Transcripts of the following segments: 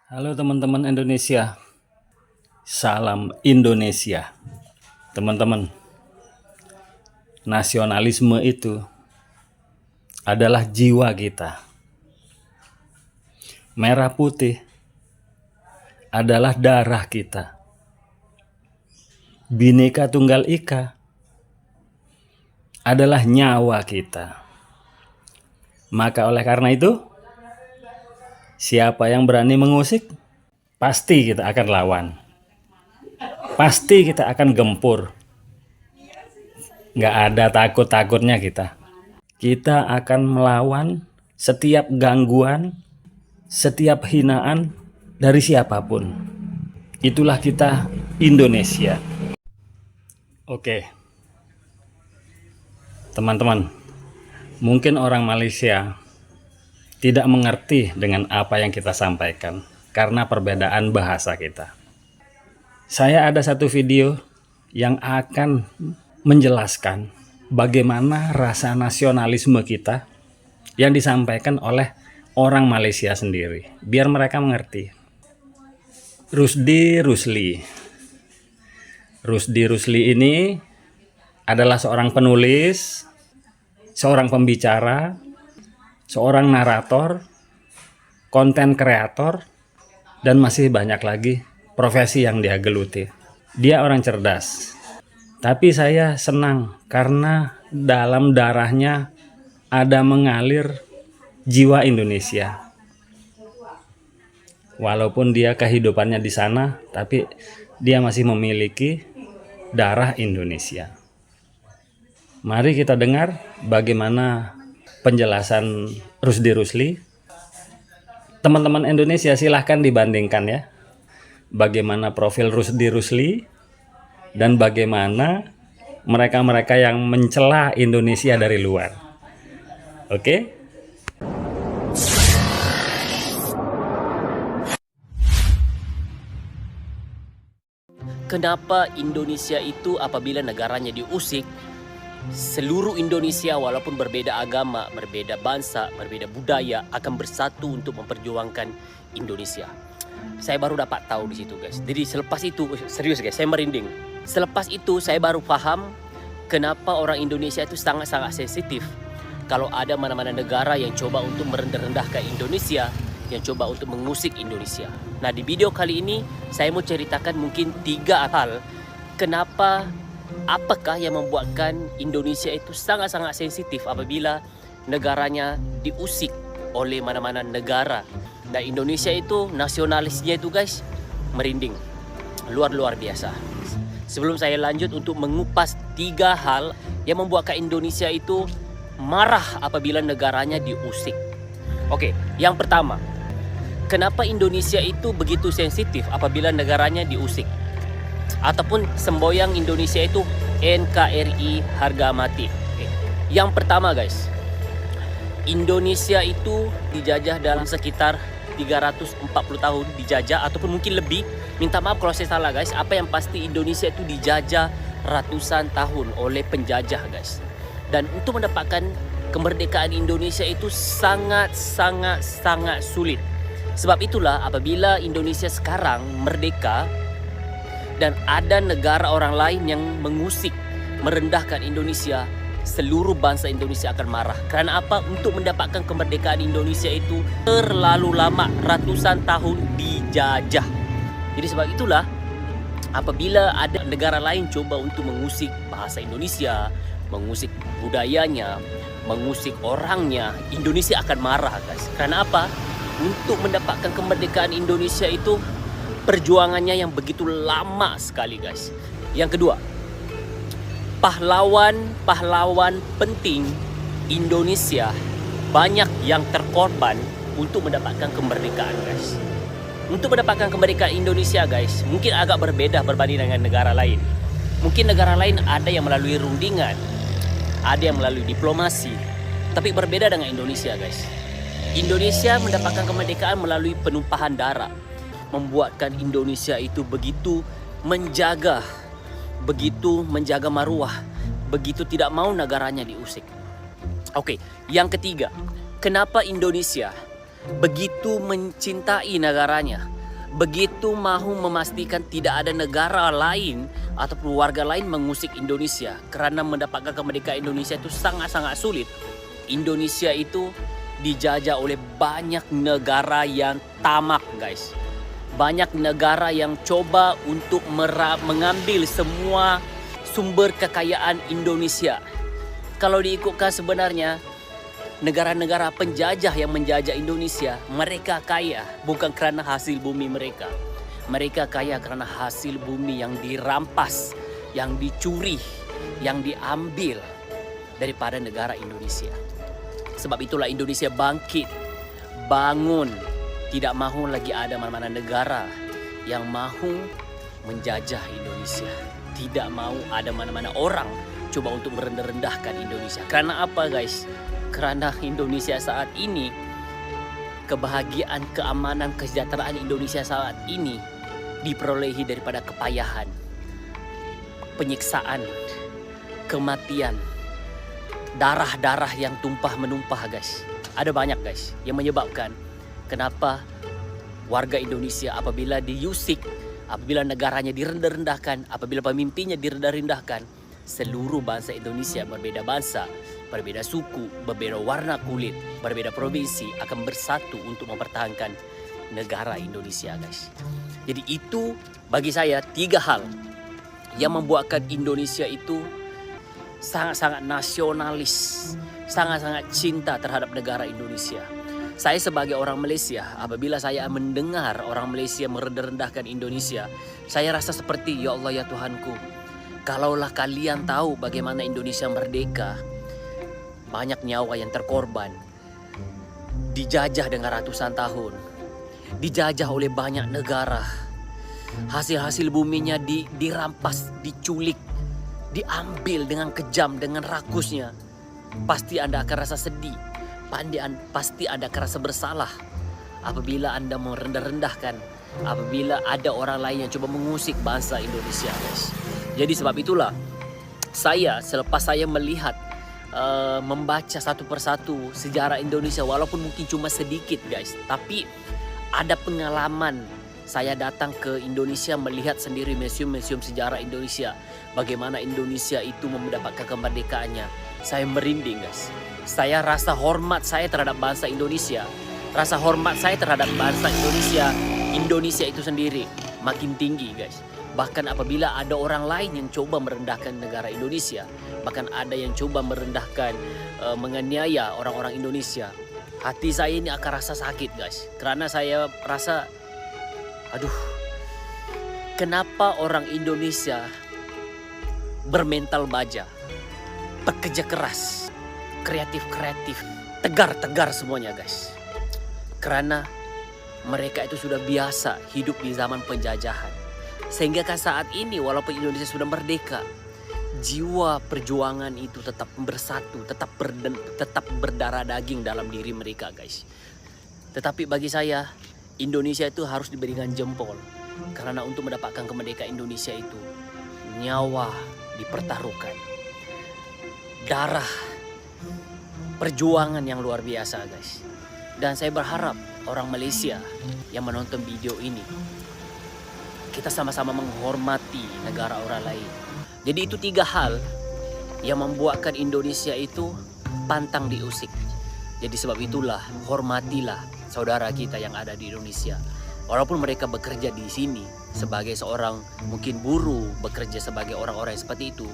Halo teman-teman Indonesia, salam Indonesia. Teman-teman, nasionalisme itu adalah jiwa kita. Merah putih adalah darah kita. Bhinneka Tunggal Ika adalah nyawa kita. Maka oleh karena itu, siapa yang berani mengusik, pasti kita akan lawan. Pasti kita akan gempur. Nggak ada takut-takutnya kita. Kita akan melawan setiap gangguan, setiap hinaan dari siapapun. Itulah kita Indonesia. Oke. Teman-teman, mungkin orang Malaysia tidak mengerti dengan apa yang kita sampaikan karena perbedaan bahasa kita. Saya ada satu video yang akan menjelaskan bagaimana rasa nasionalisme kita yang disampaikan oleh orang Malaysia sendiri, biar mereka mengerti. Rusdi Rusli ini adalah seorang penulis, seorang pembicara, seorang narator, konten kreator, dan masih banyak lagi profesi yang dia geluti. Dia orang cerdas. Tapi saya senang karena dalam darahnya ada mengalir jiwa Indonesia. Walaupun dia kehidupannya di sana, tapi dia masih memiliki darah Indonesia. Mari kita dengar bagaimana penjelasan Rusdi Rusli. Teman-teman Indonesia silahkan dibandingkan ya, bagaimana profil Rusdi Rusli dan bagaimana mereka-mereka yang mencela Indonesia dari luar. Oke? Kenapa Indonesia itu apabila negaranya diusik, seluruh Indonesia walaupun berbeda agama, berbeda bangsa, berbeda budaya akan bersatu untuk memperjuangkan Indonesia. Saya baru dapat tahu di situ guys. Jadi selepas itu, serius guys, saya merinding. Selepas itu saya baru paham kenapa orang Indonesia itu sangat-sangat sensitif kalau ada mana-mana negara yang coba untuk merendah-rendahkan Indonesia, yang coba untuk mengusik Indonesia. Nah, di video kali ini saya mau ceritakan mungkin 3 hal apakah yang membuatkan Indonesia itu sangat-sangat sensitif apabila negaranya diusik oleh mana-mana negara. Dan Indonesia itu nasionalisnya itu guys merinding, luar biasa. Sebelum saya lanjut untuk mengupas 3 hal yang membuatkan Indonesia itu marah apabila negaranya diusik. Oke, yang pertama, kenapa Indonesia itu begitu sensitif apabila negaranya diusik? Ataupun semboyan Indonesia itu NKRI harga mati. Yang pertama guys, Indonesia itu dijajah dalam sekitar 340 tahun dijajah ataupun mungkin lebih. Minta maaf kalau saya salah guys. Apa yang pasti Indonesia itu dijajah ratusan tahun oleh penjajah guys. Dan untuk mendapatkan kemerdekaan Indonesia itu sangat sulit. Sebab itulah apabila Indonesia sekarang merdeka dan ada negara orang lain yang mengusik, merendahkan Indonesia, seluruh bangsa Indonesia akan marah. Karena apa? Untuk mendapatkan kemerdekaan Indonesia itu terlalu lama, ratusan tahun dijajah. Jadi sebab itulah apabila ada negara lain coba untuk mengusik bahasa Indonesia, mengusik budayanya, mengusik orangnya, Indonesia akan marah guys. Karena apa? Untuk mendapatkan kemerdekaan Indonesia itu perjuangannya yang begitu lama sekali guys. Yang kedua, pahlawan penting Indonesia banyak yang terkorban untuk mendapatkan kemerdekaan guys. Untuk mendapatkan kemerdekaan Indonesia guys, mungkin agak berbeda berbanding dengan negara lain. Mungkin negara lain ada yang melalui rundingan, ada yang melalui diplomasi, tapi berbeda dengan Indonesia guys. Indonesia mendapatkan kemerdekaan melalui penumpahan darah, membuatkan Indonesia itu begitu menjaga maruah, begitu tidak mau negaranya diusik. Oke, yang ketiga, kenapa Indonesia begitu mencintai negaranya, begitu mahu memastikan tidak ada negara lain atau warga lain mengusik Indonesia. Karena mendapatkan kemerdekaan Indonesia itu sangat-sangat sulit. Indonesia itu dijajah oleh banyak negara yang tamak, guys. Banyak negara yang coba untuk mengambil semua sumber kekayaan Indonesia. Kalau diikutkan sebenarnya, negara-negara penjajah yang menjajah Indonesia, mereka kaya bukan karena hasil bumi mereka. Mereka kaya karena hasil bumi yang dirampas, yang dicuri, yang diambil daripada negara Indonesia. Sebab itulah Indonesia bangkit, bangun, tidak mahu lagi ada mana-mana negara yang mahu menjajah Indonesia. Tidak mau ada mana-mana orang coba untuk merendah-rendahkan Indonesia. Karena apa, guys? Karena Indonesia saat ini, kebahagiaan, keamanan, kesejahteraan Indonesia saat ini diperolehi daripada kepayahan, penyiksaan, kematian, darah-darah yang tumpah menumpah, guys. Ada banyak, guys, yang menyebabkan kenapa warga Indonesia apabila diusik, apabila negaranya direndah-rendahkan, apabila pemimpinnya direndah-rendahkan, seluruh bangsa Indonesia, berbeda bangsa, berbeda suku, berbeda warna kulit, berbeda provinsi akan bersatu untuk mempertahankan negara Indonesia, guys. Jadi itu bagi saya 3 hal yang membuatkan Indonesia itu sangat-sangat nasionalis, sangat-sangat cinta terhadap negara Indonesia. Saya sebagai orang Malaysia, apabila saya mendengar orang Malaysia merendah-rendahkan Indonesia, saya rasa seperti, ya Allah ya Tuhanku, kalaulah kalian tahu bagaimana Indonesia merdeka, banyak nyawa yang terkorban, dijajah dengan ratusan tahun, dijajah oleh banyak negara, hasil-hasil buminya dirampas, diculik, diambil dengan kejam, dengan rakusnya. Pasti Anda akan rasa sedih, pasti Anda akan rasa bersalah apabila Anda merendah-rendahkan, apabila ada orang lain yang coba mengusik bangsa Indonesia, guys. Jadi sebab itulah saya, selepas saya melihat, membaca satu persatu sejarah Indonesia, walaupun mungkin cuma sedikit, guys, tapi ada pengalaman. Saya datang ke Indonesia melihat sendiri museum-museum sejarah Indonesia, bagaimana Indonesia itu mendapatkan kemerdekaannya. Saya merinding, guys. Saya rasa hormat saya terhadap bangsa Indonesia, rasa hormat saya terhadap bangsa Indonesia itu sendiri makin tinggi, guys. Bahkan apabila ada orang lain yang coba merendahkan negara Indonesia, bahkan ada yang coba merendahkan, menganiaya orang-orang Indonesia, hati saya ini akan rasa sakit, guys. Karena saya rasa, aduh, kenapa orang Indonesia bermental baja, pekerja keras, kreatif, tegar semuanya, guys. Karena mereka itu sudah biasa hidup di zaman penjajahan. Sehingga kan saat ini walaupun Indonesia sudah merdeka, jiwa perjuangan itu tetap bersatu, tetap berdarah daging dalam diri mereka, guys. Tetapi bagi saya, Indonesia itu harus diberikan jempol. Karena untuk mendapatkan kemerdekaan Indonesia itu, nyawa dipertaruhkan, darah, perjuangan yang luar biasa, guys. Dan saya berharap orang Malaysia yang menonton video ini, kita sama-sama menghormati negara orang lain. Jadi itu 3 hal yang membuatkan Indonesia itu pantang diusik. Jadi sebab itulah, hormatilah saudara kita yang ada di Indonesia. Walaupun mereka bekerja di sini sebagai seorang mungkin buruh, bekerja sebagai orang-orang yang seperti itu,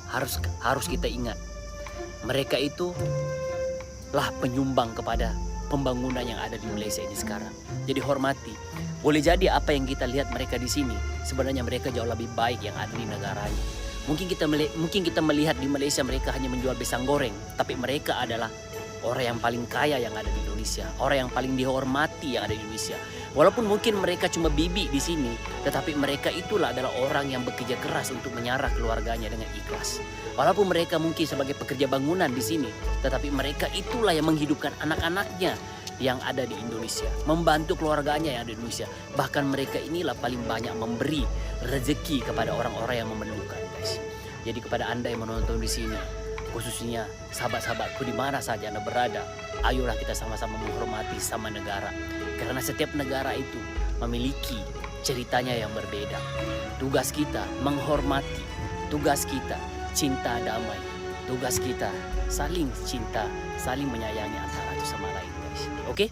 harus kita ingat, mereka itu lah penyumbang kepada pembangunan yang ada di Malaysia ini sekarang. Jadi hormati. Boleh jadi apa yang kita lihat mereka di sini, sebenarnya mereka jauh lebih baik yang ada di negaranya. Mungkin kita melihat di Malaysia mereka hanya menjual pisang goreng, tapi mereka adalah orang yang paling kaya yang ada di Indonesia, orang yang paling dihormati yang ada di Indonesia. Walaupun mungkin mereka cuma bibi di sini, tetapi mereka itulah adalah orang yang bekerja keras untuk menyarah keluarganya dengan ikhlas. Walaupun mereka mungkin sebagai pekerja bangunan di sini, tetapi mereka itulah yang menghidupkan anak-anaknya yang ada di Indonesia, membantu keluarganya yang ada di Indonesia. Bahkan mereka inilah paling banyak memberi rezeki kepada orang-orang yang memerlukan, guys. Jadi kepada Anda yang menonton di sini, khususnya sahabat-sahabatku di mana saja Anda berada, ayolah kita sama-sama menghormati sama negara. Karena setiap negara itu memiliki ceritanya yang berbeda. Tugas kita menghormati, tugas kita cinta damai, tugas kita saling cinta, saling menyayangi antara satu sama lain, guys. Oke?